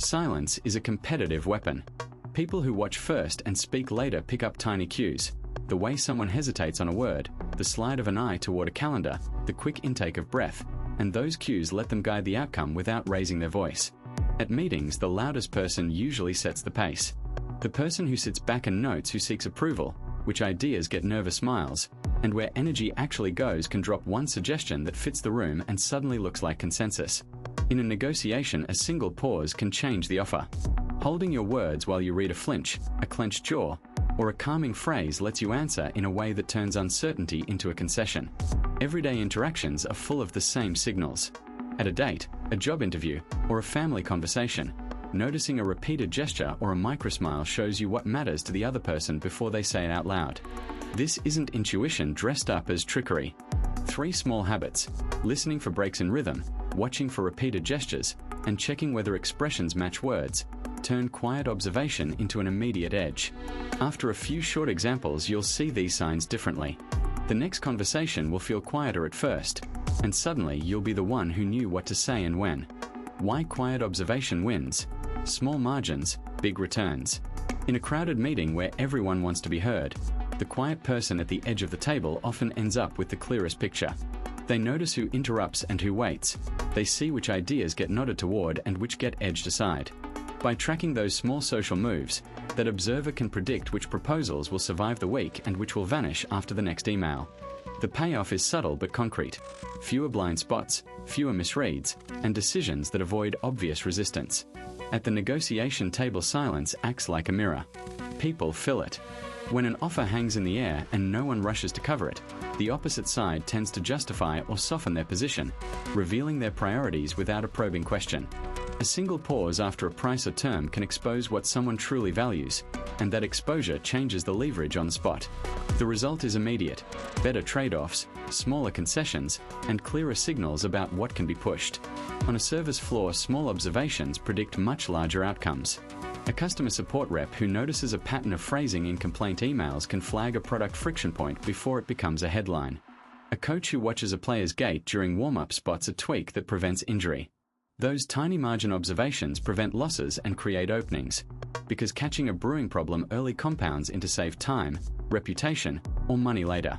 Silence is a competitive weapon. People who watch first and speak later pick up tiny cues. The way someone hesitates on a word, the slide of an eye toward a calendar, the quick intake of breath, and those cues let them guide the outcome without raising their voice. At meetings, the loudest person usually sets the pace. The person who sits back and notes who seeks approval, which ideas get nervous smiles, and where energy actually goes can drop one suggestion that fits the room and suddenly looks like consensus. In a negotiation, a single pause can change the offer. Holding your words while you read a flinch, a clenched jaw, or a calming phrase lets you answer in a way that turns uncertainty into a concession. Everyday interactions are full of the same signals. At a date, a job interview, or a family conversation, noticing a repeated gesture or a microsmile shows you what matters to the other person before they say it out loud. This isn't intuition dressed up as trickery. 3 small habits: listening for breaks in rhythm, watching for repeated gestures, and checking whether expressions match words, turn quiet observation into an immediate edge. After a few short examples, you'll see these signs differently. The next conversation will feel quieter at first, and suddenly you'll be the one who knew what to say and when. Why quiet observation wins? Small margins, big returns. In a crowded meeting where everyone wants to be heard, the quiet person at the edge of the table often ends up with the clearest picture. They notice who interrupts and who waits. They see which ideas get nodded toward and which get edged aside. By tracking those small social moves, that observer can predict which proposals will survive the week and which will vanish after the next email. The payoff is subtle but concrete. Fewer blind spots, fewer misreads, and decisions that avoid obvious resistance. At the negotiation table, silence acts like a mirror. People fill it. When an offer hangs in the air and no one rushes to cover it, the opposite side tends to justify or soften their position, revealing their priorities without a probing question. A single pause after a price or term can expose what someone truly values, and that exposure changes the leverage on the spot. The result is immediate: better trade-offs, smaller concessions, and clearer signals about what can be pushed. On a service floor, small observations predict much larger outcomes. A customer support rep who notices a pattern of phrasing in complaint emails can flag a product friction point before it becomes a headline. A coach who watches a player's gait during warm-up spots a tweak that prevents injury. Those tiny margin observations prevent losses and create openings, because catching a brewing problem early compounds into saved time, reputation, or money later.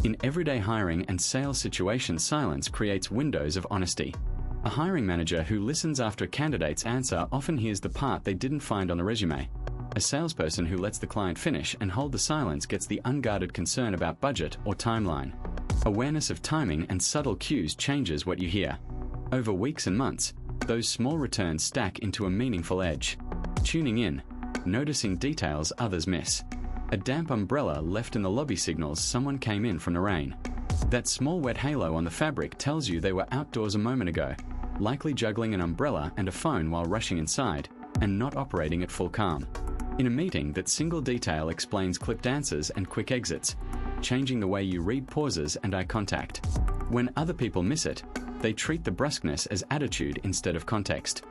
In everyday hiring and sales situations, silence creates windows of honesty. A hiring manager who listens after a candidate's answer often hears the part they didn't find on the resume. A salesperson who lets the client finish and hold the silence gets the unguarded concern about budget or timeline. Awareness of timing and subtle cues changes what you hear. Over weeks and months, those small returns stack into a meaningful edge. Tuning in, noticing details others miss. A damp umbrella left in the lobby signals someone came in from the rain. That small wet halo on the fabric tells you they were outdoors a moment ago, likely juggling an umbrella and a phone while rushing inside, and not operating at full calm. In a meeting, that single detail explains clipped answers and quick exits, changing the way you read pauses and eye contact. When other people miss it, they treat the brusqueness as attitude instead of context.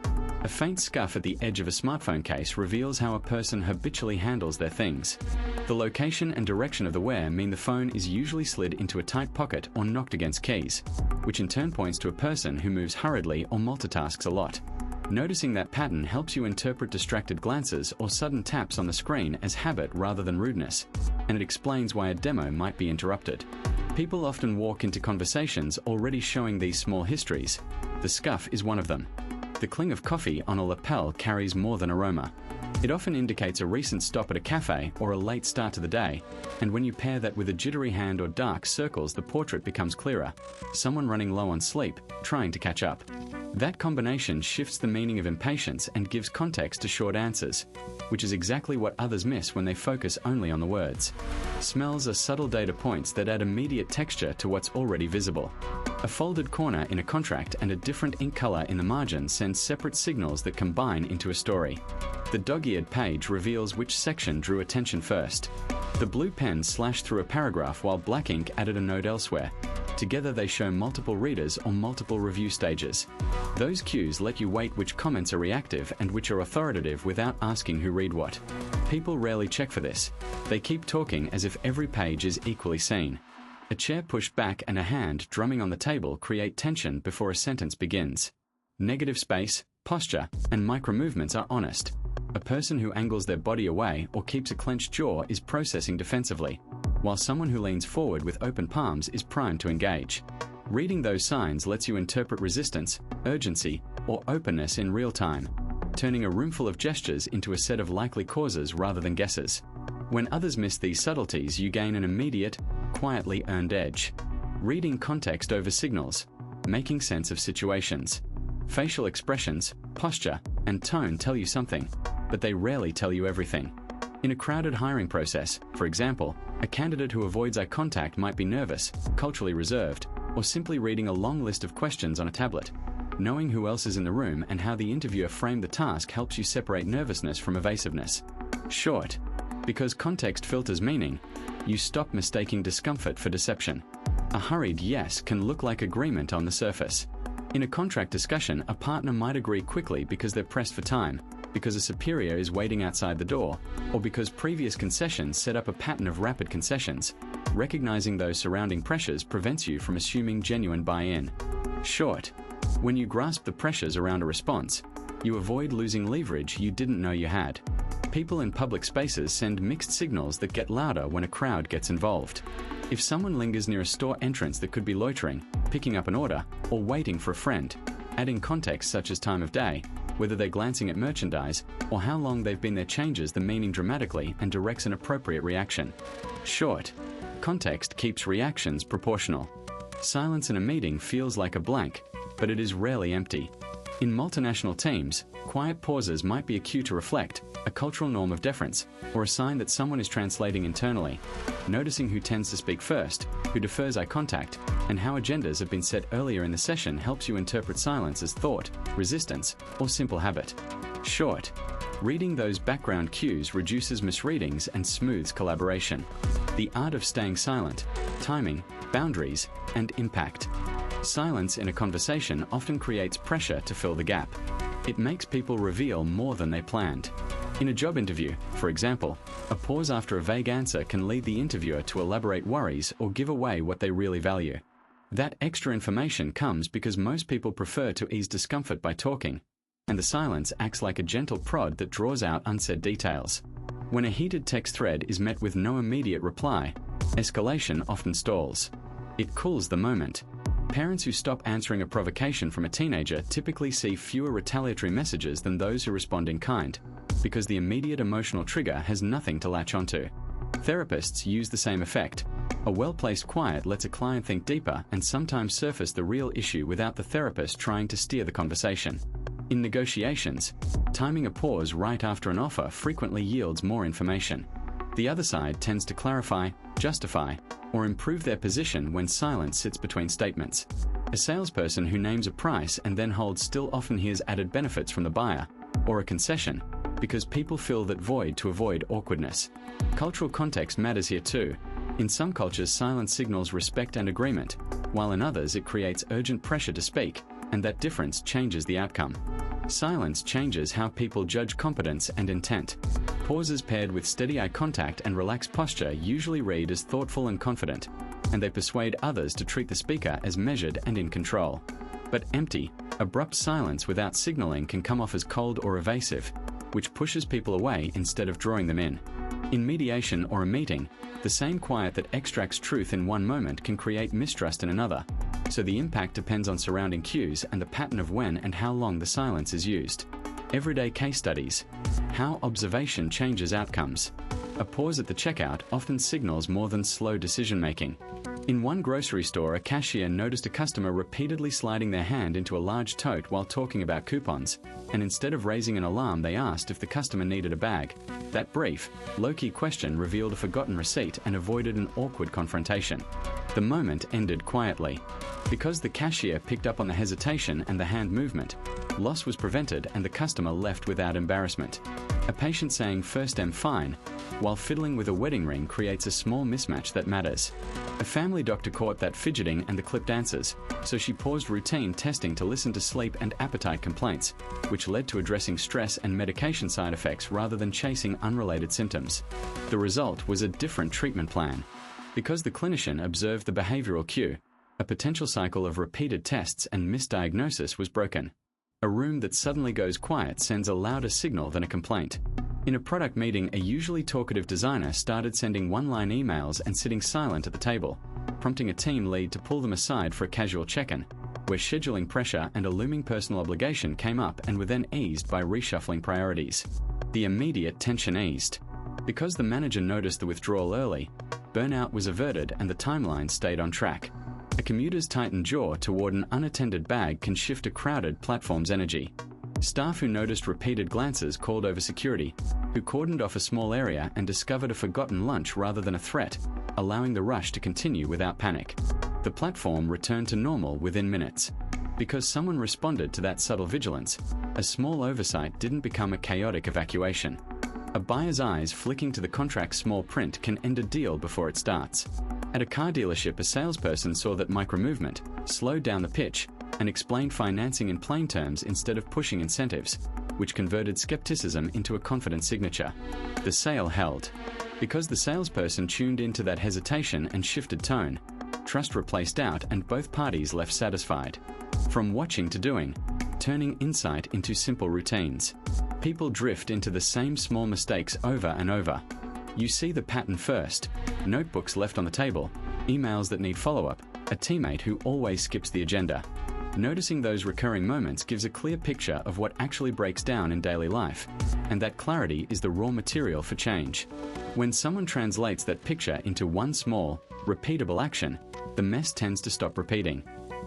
A faint scuff at the edge of a smartphone case reveals how a person habitually handles their things. The location and direction of the wear mean the phone is usually slid into a tight pocket or knocked against keys, which in turn points to a person who moves hurriedly or multitasks a lot. Noticing that pattern helps you interpret distracted glances or sudden taps on the screen as habit rather than rudeness, and it explains why a demo might be interrupted. People often walk into conversations already showing these small histories. The scuff is one of them. The cling of coffee on a lapel carries more than aroma. It often indicates a recent stop at a cafe or a late start to the day, and when you pair that with a jittery hand or dark circles, the portrait becomes clearer. Someone running low on sleep, trying to catch up. That combination shifts the meaning of impatience and gives context to short answers, which is exactly what others miss when they focus only on the words. Smells are subtle data points that add immediate texture to what's already visible. A folded corner in a contract and a different ink color in the margin send separate signals that combine into a story. The dog-eared page reveals which section drew attention first. The blue pen slashed through a paragraph while black ink added a note elsewhere. Together they show multiple readers or multiple review stages. Those cues let you weight which comments are reactive and which are authoritative without asking who read what. People rarely check for this. They keep talking as if every page is equally seen. A chair pushed back and a hand drumming on the table create tension before a sentence begins. Negative space, posture, and micro-movements are honest. A person who angles their body away or keeps a clenched jaw is processing defensively, while someone who leans forward with open palms is primed to engage. Reading those signs lets you interpret resistance, urgency, or openness in real time, turning a roomful of gestures into a set of likely causes rather than guesses. When others miss these subtleties, you gain an immediate, quietly earned edge. Reading context over signals, making sense of situations. Facial expressions, posture, and tone tell you something, but they rarely tell you everything. In a crowded hiring process, for example, a candidate who avoids eye contact might be nervous, culturally reserved, or simply reading a long list of questions on a tablet. Knowing who else is in the room and how the interviewer framed the task helps you separate nervousness from evasiveness. Short. Because context filters meaning, you stop mistaking discomfort for deception. A hurried yes can look like agreement on the surface. In a contract discussion, a partner might agree quickly because they're pressed for time, because a superior is waiting outside the door, or because previous concessions set up a pattern of rapid concessions. Recognizing those surrounding pressures prevents you from assuming genuine buy-in. Short. When you grasp the pressures around a response, you avoid losing leverage you didn't know you had. People in public spaces send mixed signals that get louder when a crowd gets involved. If someone lingers near a store entrance that could be loitering, picking up an order, or waiting for a friend, adding context such as time of day, whether they're glancing at merchandise, or how long they've been there changes the meaning dramatically and directs an appropriate reaction. Short. Context keeps reactions proportional. Silence in a meeting feels like a blank, but it is rarely empty. In multinational teams, quiet pauses might be a cue to reflect, a cultural norm of deference, or a sign that someone is translating internally. Noticing who tends to speak first, who defers eye contact, and how agendas have been set earlier in the session helps you interpret silence as thought, resistance, or simple habit. Short. Reading those background cues reduces misreadings and smooths collaboration. The art of staying silent, timing, boundaries, and impact. Silence in a conversation often creates pressure to fill the gap. It makes people reveal more than they planned. In a job interview, for example, a pause after a vague answer can lead the interviewer to elaborate worries or give away what they really value. That extra information comes because most people prefer to ease discomfort by talking, and the silence acts like a gentle prod that draws out unsaid details. When a heated text thread is met with no immediate reply, escalation often stalls. It cools the moment. Parents who stop answering a provocation from a teenager typically see fewer retaliatory messages than those who respond in kind, because the immediate emotional trigger has nothing to latch onto. Therapists use the same effect. A well-placed quiet lets a client think deeper and sometimes surface the real issue without the therapist trying to steer the conversation. In negotiations, timing a pause right after an offer frequently yields more information. The other side tends to clarify, justify, or improve their position when silence sits between statements. A salesperson who names a price and then holds still often hears added benefits from the buyer, or a concession, because people fill that void to avoid awkwardness. Cultural context matters here too. In some cultures, silence signals respect and agreement, while in others it creates urgent pressure to speak, and that difference changes the outcome. Silence changes how people judge competence and intent. Pauses paired with steady eye contact and relaxed posture usually read as thoughtful and confident, and they persuade others to treat the speaker as measured and in control. But empty, abrupt silence without signaling can come off as cold or evasive, which pushes people away instead of drawing them in. In mediation or a meeting, the same quiet that extracts truth in one moment can create mistrust in another, so the impact depends on surrounding cues and the pattern of when and how long the silence is used. Everyday case studies. How observation changes outcomes. A pause at the checkout often signals more than slow decision-making. In one grocery store, a cashier noticed a customer repeatedly sliding their hand into a large tote while talking about coupons, and instead of raising an alarm, they asked if the customer needed a bag. That brief, low-key question revealed a forgotten receipt and avoided an awkward confrontation. The moment ended quietly. Because the cashier picked up on the hesitation and the hand movement, loss was prevented and the customer left without embarrassment. A patient saying "first am fine" while fiddling with a wedding ring creates a small mismatch that matters. A family doctor caught that fidgeting and the clipped answers, so she paused routine testing to listen to sleep and appetite complaints, which led to addressing stress and medication side effects rather than chasing unrelated symptoms. The result was a different treatment plan. Because the clinician observed the behavioral cue, a potential cycle of repeated tests and misdiagnosis was broken. A room that suddenly goes quiet sends a louder signal than a complaint. In a product meeting, a usually talkative designer started sending one-line emails and sitting silent at the table, prompting a team lead to pull them aside for a casual check-in, where scheduling pressure and a looming personal obligation came up and were then eased by reshuffling priorities. The immediate tension eased. Because the manager noticed the withdrawal early, burnout was averted and the timeline stayed on track. A commuter's tightened jaw toward an unattended bag can shift a crowded platform's energy. Staff who noticed repeated glances called over security, who cordoned off a small area and discovered a forgotten lunch rather than a threat, allowing the rush to continue without panic. The platform returned to normal within minutes. Because someone responded to that subtle vigilance, a small oversight didn't become a chaotic evacuation. A buyer's eyes flicking to the contract's small print can end a deal before it starts. At a car dealership, a salesperson saw that micromovement, slowed down the pitch, and explained financing in plain terms instead of pushing incentives, which converted skepticism into a confident signature. The sale held. Because the salesperson tuned into that hesitation and shifted tone, trust replaced doubt and both parties left satisfied. From watching to doing, turning insight into simple routines. People drift into the same small mistakes over and over. You see the pattern first: notebooks left on the table, emails that need follow-up, a teammate who always skips the agenda. Noticing those recurring moments gives a clear picture of what actually breaks down in daily life, and that clarity is the raw material for change. When someone translates that picture into one small, repeatable action, the mess tends to stop repeating.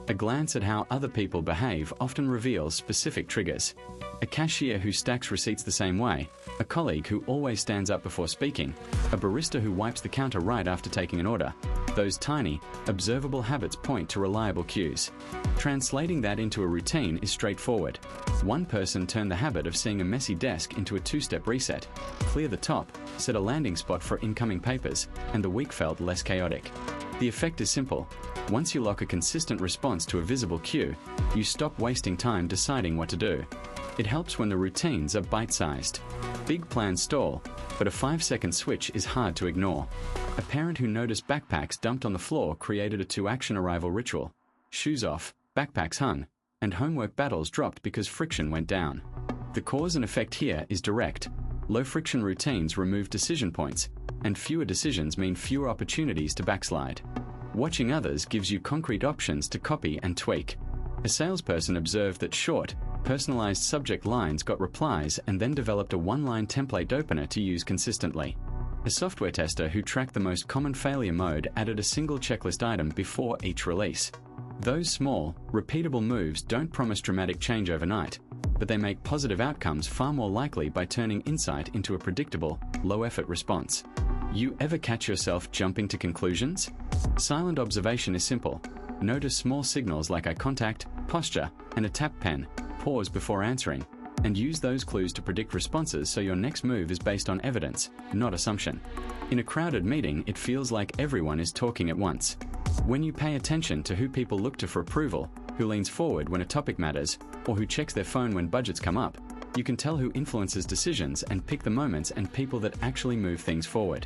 A glance at how other people behave often reveals specific triggers. A cashier who stacks receipts the same way, a colleague who always stands up before speaking, a barista who wipes the counter right after taking an order. Those tiny, observable habits point to reliable cues. Translating that into a routine is straightforward. One person turned the habit of seeing a messy desk into a two-step reset, clear the top, set a landing spot for incoming papers, and the week felt less chaotic. The effect is simple. Once you lock a consistent response to a visible cue, you stop wasting time deciding what to do. It helps when the routines are bite-sized. Big plans stall, but a 5-second switch is hard to ignore. A parent who noticed backpacks dumped on the floor created a two-action arrival ritual. Shoes off, backpacks hung, and homework battles dropped because friction went down. The cause and effect here is direct. Low-friction routines remove decision points, and fewer decisions mean fewer opportunities to backslide. Watching others gives you concrete options to copy and tweak. A salesperson observed that short, personalized subject lines got replies and then developed a one-line template opener to use consistently. A software tester who tracked the most common failure mode added a single checklist item before each release. Those small, repeatable moves don't promise dramatic change overnight, but they make positive outcomes far more likely by turning insight into a predictable, low-effort response. You ever catch yourself jumping to conclusions? Silent observation is simple. Notice small signals like eye contact, posture, and a tap pen. Pause before answering, and use those clues to predict responses so your next move is based on evidence, not assumption. In a crowded meeting, it feels like everyone is talking at once. When you pay attention to who people look to for approval, who leans forward when a topic matters, or who checks their phone when budgets come up, you can tell who influences decisions and pick the moments and people that actually move things forward.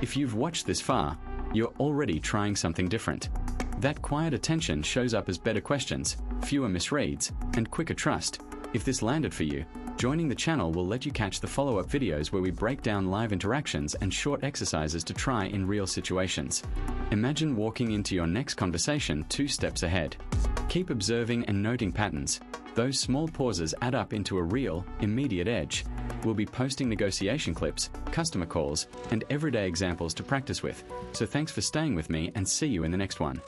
If you've watched this far, you're already trying something different. That quiet attention shows up as better questions, fewer misreads, and quicker trust. If this landed for you, joining the channel will let you catch the follow-up videos where we break down live interactions and short exercises to try in real situations. Imagine walking into your next conversation 2 steps ahead. Keep observing and noting patterns. Those small pauses add up into a real, immediate edge. We'll be posting negotiation clips, customer calls, and everyday examples to practice with. So thanks for staying with me and see you in the next one.